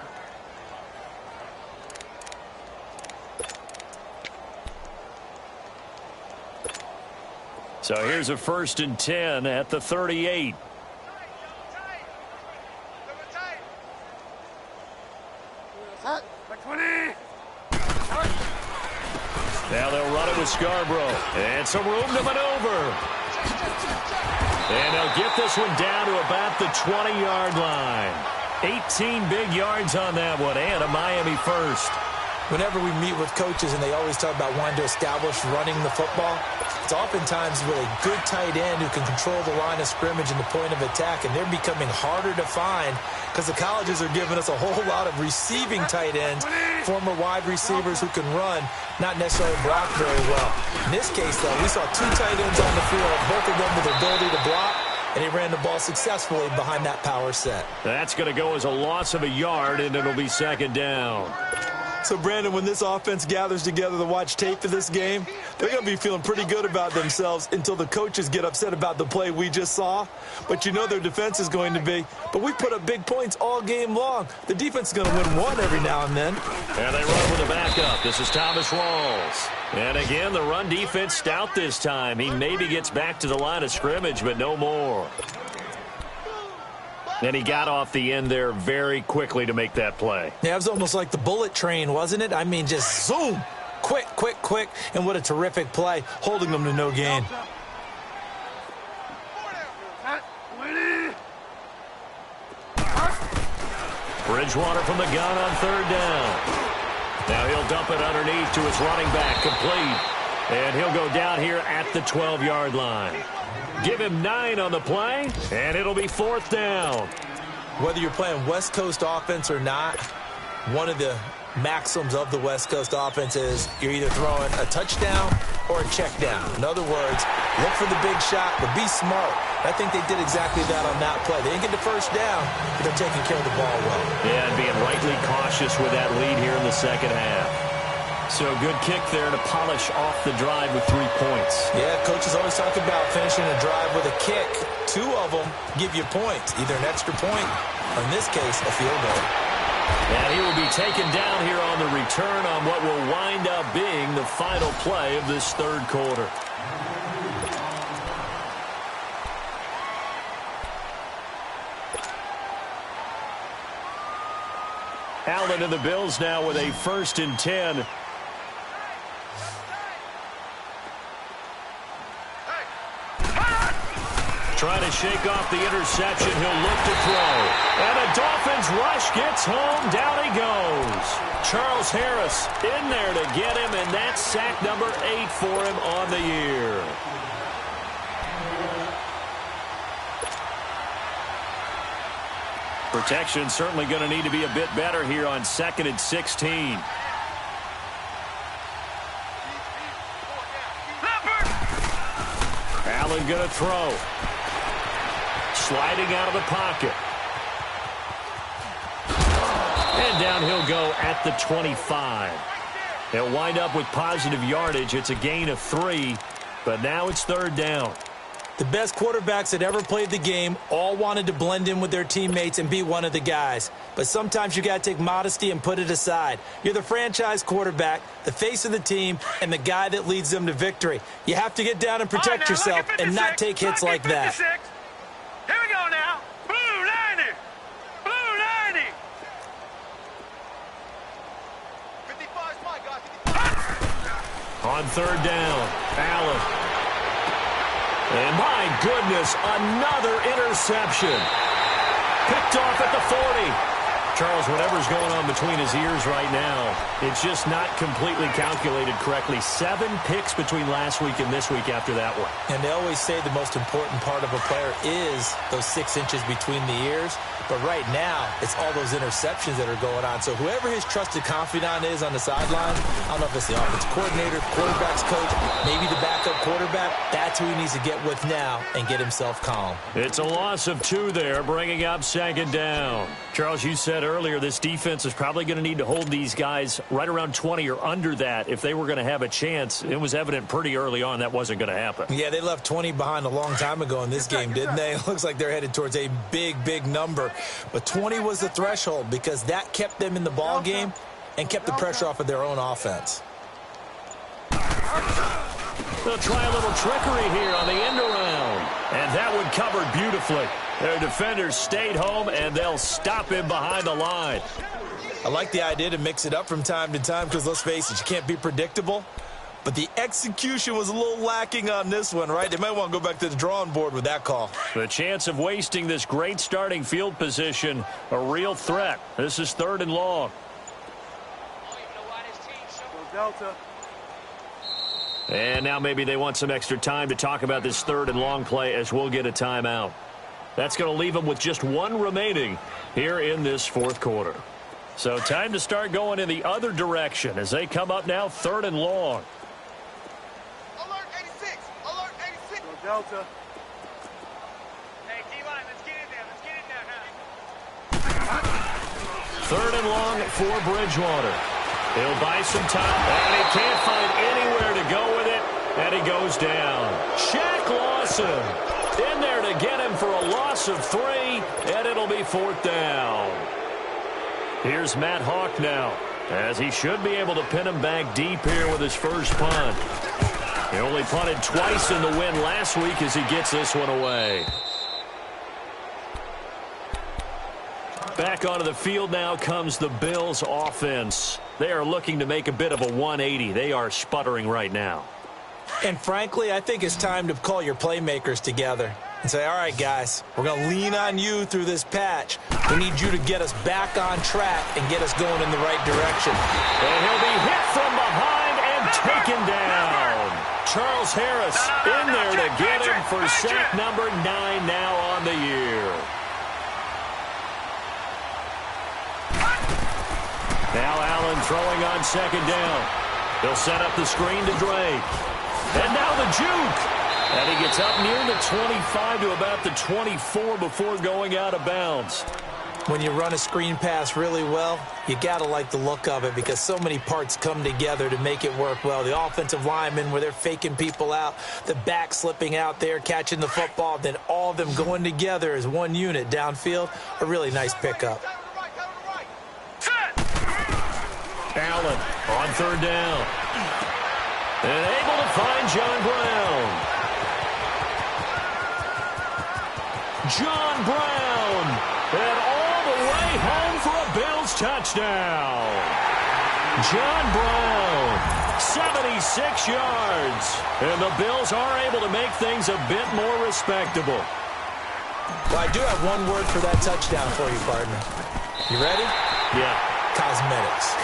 So here's a 1st and 10 at the 38. Now they'll run it with Scarborough. And some room to maneuver. And they'll get this one down to about the 20-yard line. 18 big yards on that one, and a Miami first. Whenever we meet with coaches and they always talk about wanting to establish running the football, it's oftentimes with a good tight end who can control the line of scrimmage and the point of attack, and they're becoming harder to find because the colleges are giving us a whole lot of receiving tight ends, former wide receivers who can run, not necessarily block very well. In this case, though, we saw 2 tight ends on the field, both of them with the ability to block, and he ran the ball successfully behind that power set. That's going to go as a loss of a yard, and it'll be 2nd down. So, Brandon, when this offense gathers together to watch tape of this game, they're going to be feeling pretty good about themselves until the coaches get upset about the play we just saw. But you know their defense is going to be. But we put up big points all game long. The defense is going to win one every now and then. And they run with a backup. This is Thomas Rawls. And again, the run defense stout this time. He maybe gets back to the line of scrimmage, but no more. And he got off the end there very quickly to make that play. Yeah, it was almost like the bullet train, wasn't it? I mean, just zoom. Quick, quick, quick. And what a terrific play, holding them to no gain. Bridgewater from the gun on 3rd down. Now he'll dump it underneath to his running back, complete. And he'll go down here at the 12-yard line. Give him 9 on the play, and it'll be 4th down. Whether you're playing West Coast offense or not, one of the maxims of the West Coast offense is you're either throwing a touchdown or a check down. In other words, look for the big shot, but be smart. I think they did exactly that on that play. They didn't get the 1st down, but they're taking care of the ball well. Yeah, and being rightly cautious with that lead here in the 2nd half. So good kick there to polish off the drive with 3 points. Yeah, coaches always talk about finishing a drive with a kick. 2 of them give you points, either an extra point or, in this case, a field goal. And he will be taken down here on the return on what will wind up being the final play of this 3rd quarter. Allen and the Bills now with a 1st and 10. Trying to shake off the interception. He'll look to throw. And a Dolphins rush gets home. Down he goes. Charles Harris in there to get him, and that's sack number 8 for him on the year. Protection certainly going to need to be a bit better here on 2nd and 16. Allen going to throw. Sliding out of the pocket. And down he'll go at the 25. They'll wind up with positive yardage. It's a gain of 3, but now it's 3rd down. The best quarterbacks that ever played the game all wanted to blend in with their teammates and be one of the guys. But sometimes you got to take modesty and put it aside. You're the franchise quarterback, the face of the team, and the guy that leads them to victory. You have to get down and protect yourself and not take hits like that. Here we go now. Blue 90. Blue 90. 55 is mine, guys. On 3rd down, Allen. And my goodness, another interception. Picked off at the 40. Charles, whatever's going on between his ears right now, it's just not completely calculated correctly. 7 picks between last week and this week after that one. And they always say the most important part of a player is those 6 inches between the ears. But right now, it's all those interceptions that are going on. So whoever his trusted confidant is on the sideline, I don't know if it's the offense coordinator, quarterback's coach, maybe the backup quarterback, that's who he needs to get with now and get himself calm. It's a loss of 2 there, bringing up 2nd down. Charles, you said earlier, this defense is probably going to need to hold these guys right around 20 or under that if they were going to have a chance. It was evident pretty early on that wasn't going to happen. Yeah, they left 20 behind a long time ago in this game, didn't they? It looks like they're headed towards a big, big number. But 20 was the threshold because that kept them in the ball game and kept the pressure off of their own offense. They'll try a little trickery here on the end around. And that one covered beautifully. Their defenders stayed home, and they'll stop him behind the line. I like the idea to mix it up from time to time because, let's face it, you can't be predictable. But the execution was a little lacking on this one, right? They might want to go back to the drawing board with that call. The chance of wasting this great starting field position, a real threat. This is 3rd and long. Delta. And now maybe they want some extra time to talk about this 3rd and long play as we'll get a timeout. That's going to leave them with just 1 remaining here in this 4th quarter. So time to start going in the other direction as they come up now 3rd and long. Alert 86! Alert 86! Go Delta. Hey, D-line, let's get in there. Let's get in there now. 3rd and long for Bridgewater. He'll buy some time, and he can't find anywhere to go with it, and he goes down. Shaq Lawson in there to get him for a loss of 3, and it'll be 4th down. Here's Matt Hawk now, as he should be able to pin him back deep here with his first punt. He only punted twice in the win last week as he gets this one away. Back onto the field now comes the Bills offense. They are looking to make a bit of a 180. They are sputtering right now. And frankly, I think it's time to call your playmakers together and say, all right, guys, we're going to lean on you through this patch. We need you to get us back on track and get us going in the right direction. And he'll be hit from behind and taken down. Charles Harris in there to get him for sack number 9 now on the year. Now Allen throwing on 2nd down. They'll set up the screen to Drake. And now the juke. And he gets up near the 25 to about the 24 before going out of bounds. When you run a screen pass really well, you got to like the look of it because so many parts come together to make it work well. The offensive linemen where they're faking people out, the back slipping out there, catching the football, then all of them going together as one unit downfield. A really nice pickup. Allen on 3rd down. And able to find John Brown. John Brown. And all the way home for a Bills touchdown. John Brown, 76 yards. And the Bills are able to make things a bit more respectable. Well, I do have one word for that touchdown for you, partner. You ready? Yeah. Cosmetics.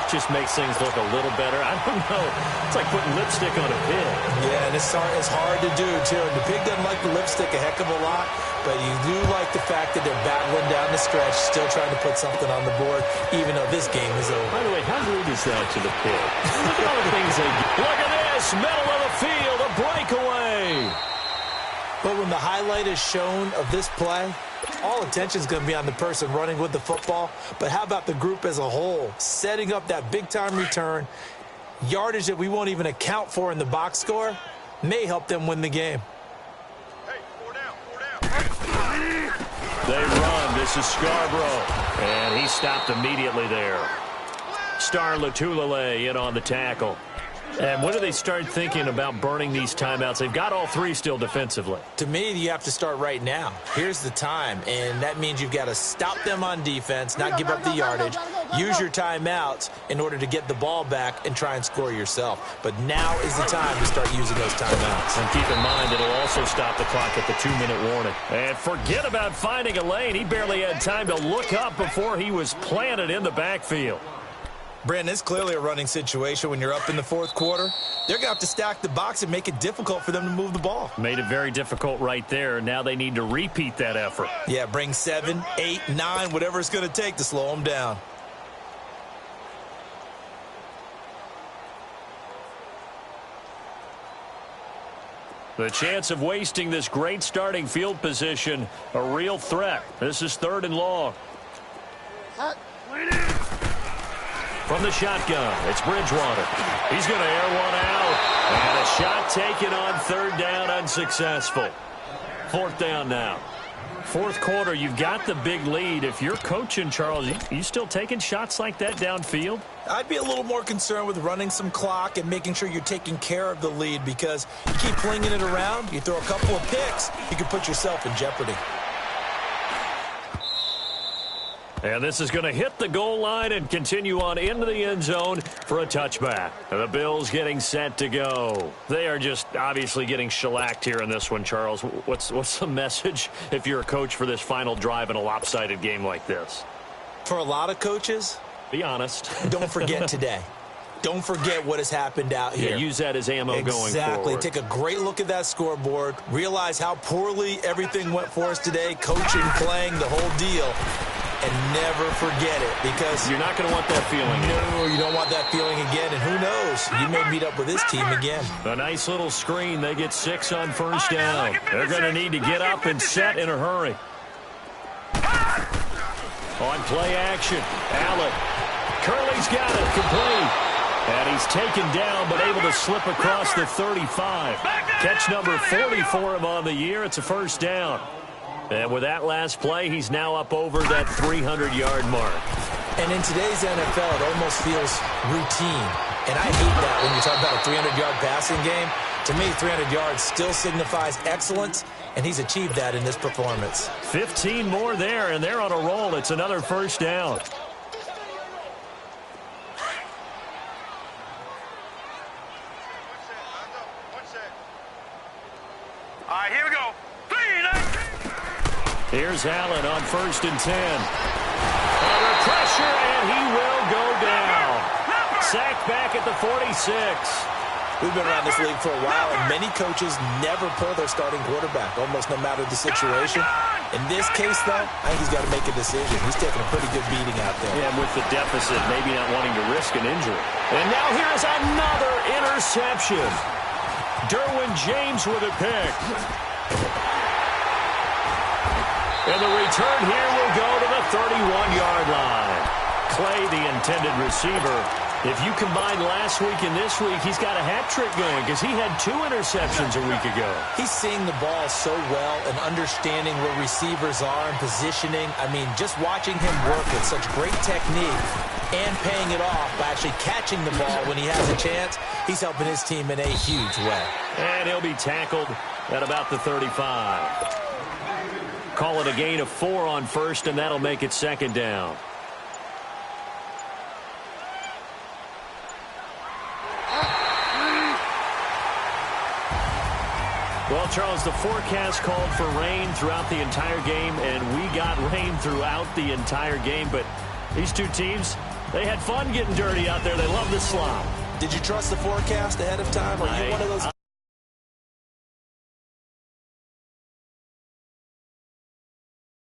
Just makes things look a little better. I don't know. It's like putting lipstick on a pig. Yeah, and it's hard to do, too. And the pig doesn't like the lipstick a heck of a lot, but you do like the fact that they're battling down the stretch, still trying to put something on the board, even though this game is over. By the way, how rude is that to the pig? Look at all the things they do. Look at this. Middle of the field, a breakaway. But when the highlight is shown of this play, all attention is going to be on the person running with the football. But how about the group as a whole? Setting up that big-time return, yardage that we won't even account for in the box score, may help them win the game. Hey, 4 down. They run. This is Scarborough. And he stopped immediately there. Star Latulele in on the tackle. And when do they start thinking about burning these timeouts? They've got all 3 still defensively. To me, you have to start right now. Here's the time, and that means you've got to stop them on defense, not give up the yardage, use your timeouts in order to get the ball back and try and score yourself. But now is the time to start using those timeouts. And keep in mind, it'll also stop the clock at the 2-minute warning. And forget about finding a lane. He barely had time to look up before he was planted in the backfield. Brandon, it's clearly a running situation when you're up in the 4th quarter. They're going to have to stack the box and make it difficult for them to move the ball. Made it very difficult right there. Now they need to repeat that effort. Yeah, bring 7, 8, 9, whatever it's going to take to slow them down. The chance of wasting this great starting field position, a real threat. This is 3rd and long. From the shotgun, it's Bridgewater. He's going to air one out. And a shot taken on third down, unsuccessful. Fourth down now. Fourth quarter, you've got the big lead. If you're coaching, Charles, you still taking shots like that downfield? I'd be a little more concerned with running some clock and making sure you're taking care of the lead, because you keep flinging it around, you throw a couple of picks, you can put yourself in jeopardy. And this is going to hit the goal line and continue on into the end zone for a touchback. The Bills getting set to go. They are just obviously getting shellacked here in this one, Charles. What's the message if you're a coach for this final drive in a lopsided game like this? For a lot of coaches, be honest. Don't forget today. Don't forget what has happened out here. Yeah, use that as ammo going forward. Exactly. Take a great look at that scoreboard. Realize how poorly everything went for us today, coaching, playing, the whole deal. And never forget it, because you're not going to want that feeling. No, you don't want that feeling again. And who knows? You may meet up with this team again. A nice little screen. They get 6 on first down. They're going to need to get up and set in a hurry. On play action, Allen. Curley's got it, complete. And he's taken down, but able to slip across the 35. Catch number 40 for him on the year. It's a first down. And with that last play, he's now up over that 300-yard mark. And in today's NFL, it almost feels routine. And I hate that when you talk about a 300-yard passing game. To me, 300 yards still signifies excellence, and he's achieved that in this performance. 15 more there, and they're on a roll. It's another first down. All right, here we go. 3, 9. Here's Allen on 1st and 10. Under pressure, and he will go down. Sacked back at the 46. We've been around this league for a while, and many coaches never pull their starting quarterback, almost no matter the situation. In this case, though, I think he's got to make a decision. He's taking a pretty good beating out there. Yeah, and with the deficit, maybe not wanting to risk an injury. And now here's another interception. Derwin James with a pick. And the return here will go to the 31-yard line. Clay, the intended receiver. If you combine last week and this week, he's got a hat trick going because he had 2 interceptions a week ago. He's seeing the ball so well and understanding where receivers are and positioning. I mean, just watching him work with such great technique and paying it off by actually catching the ball when he has a chance, he's helping his team in a huge way. And he'll be tackled at about the 35. Call it a gain of 4 on first, and that'll make it second down. Well, Charles, the forecast called for rain throughout the entire game, and we got rain throughout the entire game. But these two teams, they had fun getting dirty out there. They love the slop. Did you trust the forecast ahead of time? Are you one of those